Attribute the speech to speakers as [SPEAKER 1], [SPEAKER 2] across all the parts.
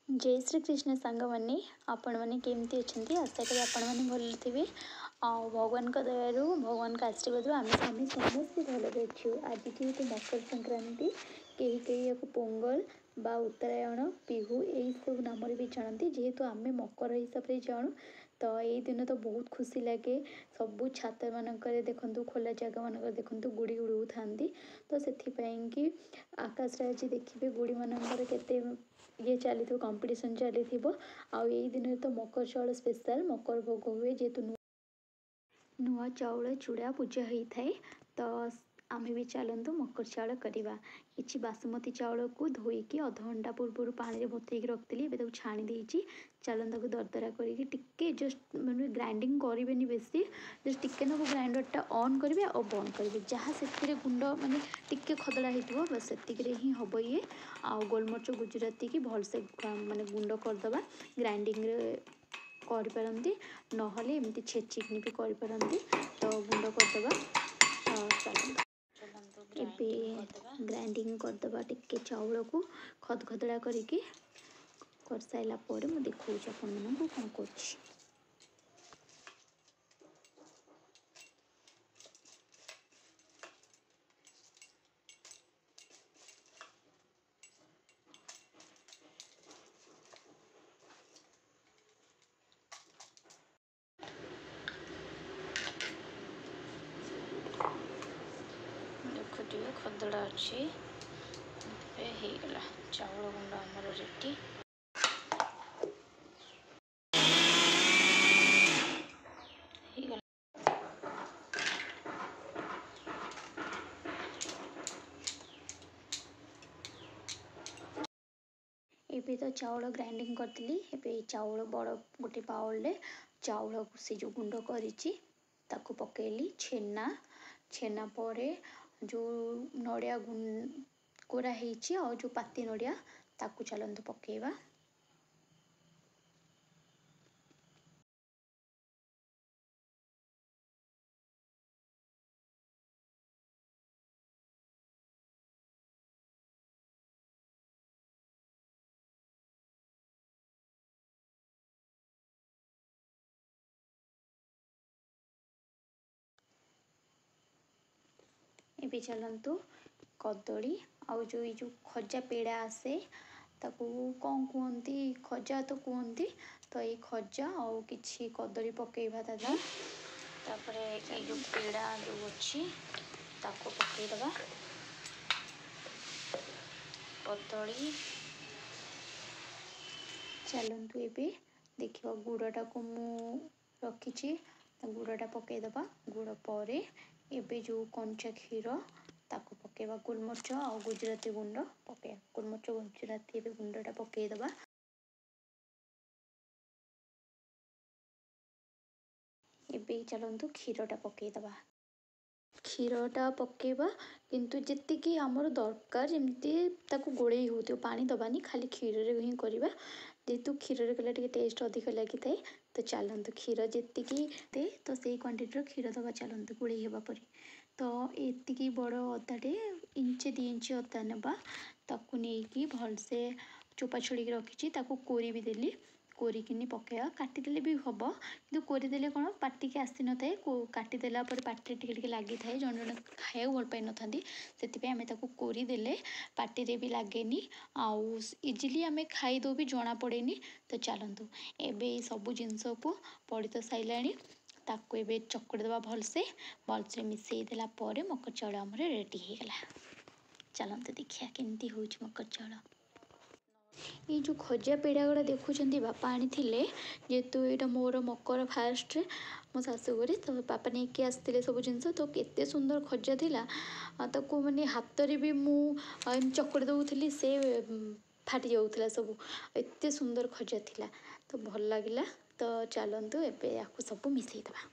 [SPEAKER 1] जय श्री कृष्ण सांग मैंने आपण मैंने केमती अच्छा आशा करी आपण मैंने भल थे भगवान दयालु भगवान का आशीर्वाद आम समस्त भल अच्छु आज जेहेतु मकर संक्रांति कहीं कहीं पोंगल बा उत्तरायण बिहू यही सब नाम भी जानती जेहेतु आम मकर हिसाब से जानू तो यही दिन तो बहुत खुशी लगे सबू छात मानक देखु खोला जगह मानक देखु गुड़ी उड़ाऊ था तो से आकाश आज देखिए गुड़ी मानकर केते ये चली कंपटीशन चली आई दिन तो मकर चाउल स्पेशल मकर भोग हुए जेहेतु नुआ चाउल चूड़ा पूजा होता है तो आम भी चलतु मकर चाउल करवा कि बासमती चाउल को धोईकी अध घंटा पूर्व पानी बतईकी रखी ए छाणी देती चलन ताको दरदरा करके जस्ट मैंने ग्राइंडिंग करें बेसी जस्ट टिके ना ग्राइंडरटा ऑन करेंगे और बंद करेंगे जहाँ से गुंड माने टिके खदड़ा हो बस से ही हम ये आ गोलमरिच गुजराती की भलसे माने गुंड करदे ग्राइंडिंग करपारती नहले एमती छेचिकी भी करपारती तो गुंड करदे चलते ग्राइंडिंग करदे टिके चाउल को खदखदड़ा करके कर सारा पर मुझे देखा आपण मानू कौन कर देखो खदड़ा अच्छी होगला चाउल गुंड आमर रेडी एबे तो चाउल ग्राइंडिंग करती एबे चाउल बड़ गोटे बाउल चाउल से जो गुंड करी पकेली छेना छेना पर जो नड़िया कोरा होती और जो पाती नड़िया ताकू चलतु पकेवा ए चलतु कदली आउ जो खजा पेड़ा आसे ताकू कौन कहती खजा तो कहती तो ये खजा आउ कि कदली पकेवा दादा तापर ये जो पेड़ा जो अच्छी ताको पकेदबा कदली चलतु एबे देखिए गुड़टा को मु रखी गुड़टा पकेदबा गुड़ पर एबे जो कंचा क्षीर ताको पकेवा गोलमरिच और गुजराती गुंड पके गोलमरिच गुजराती एबे गुंडटा पकेदबा एबे चलतु क्षीरटा पकेदबा क्षीरटा पकेबा किंतु जेतिकी आमर दरकार जमती ताको गोड़े हो पानी दबानी खाली क्षीर ही करवा जेहेतु क्षीर कले टेस्ट अधिक लगी था तो चलतु क्षीर जी तो से क्वांटिटी क्षीर दबा चलतु गोड़े हेबापर तो ये बड़ अदाटे इंचे 2 इंच अदा नेबा ताकू नहीं भलसे चोपा छड़ी रखी कोरी भी देली कोरिकिनी पकेवा काटिदेले भी हम कि कोरीदेले कौन पाटिके आसी न थाए काटिदेला पाटे टिके लगी थाए जन जन खाया भल पाई न से आम कोरीदेले पाटे भी लगे आउ इजिली आम खाईदे भी जना पड़ेनी तो चलतु एबे सबू जिनस को पड़ी तो सारे ताको एबे चकड़ी दबा भलसे भलसे मिसई देला मकर चाउल आमर रेडी होगला चलतु देखिया केमती हो मकर चाउल ये जो खजा पेड़ा गुड़ा देखुं बापा आनी जेहेतु यहाँ मोर मकर फास्ट मो शाशुघर तो बापा नहीं कि आसते सब जिनस तो केते सुंदर खजा थिला ताको माने हाथ रे भी मु चकड़ी दउथली से फाटी जाऊला सब एते सुंदर खजा थिला तो भल लगिला तो चलतु एबे याकू सब मिसईदबा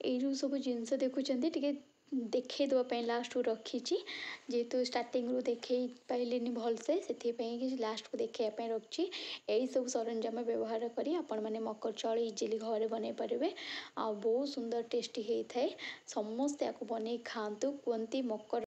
[SPEAKER 1] एई सब जिनस देखुंत टे देखई देवाई लास्ट को रखी जेहेतु स्टार्टिंग रू देखे पाइलिनी भलसे से लास्ट को देखापी रखी यही सब सरंजाम व्यवहार करी आपण मैंने मकर चाउल इजिली घरे बन पारे आ बहुत सुंदर टेस्टी होता है। समस्ते या बन खातु कहते मकर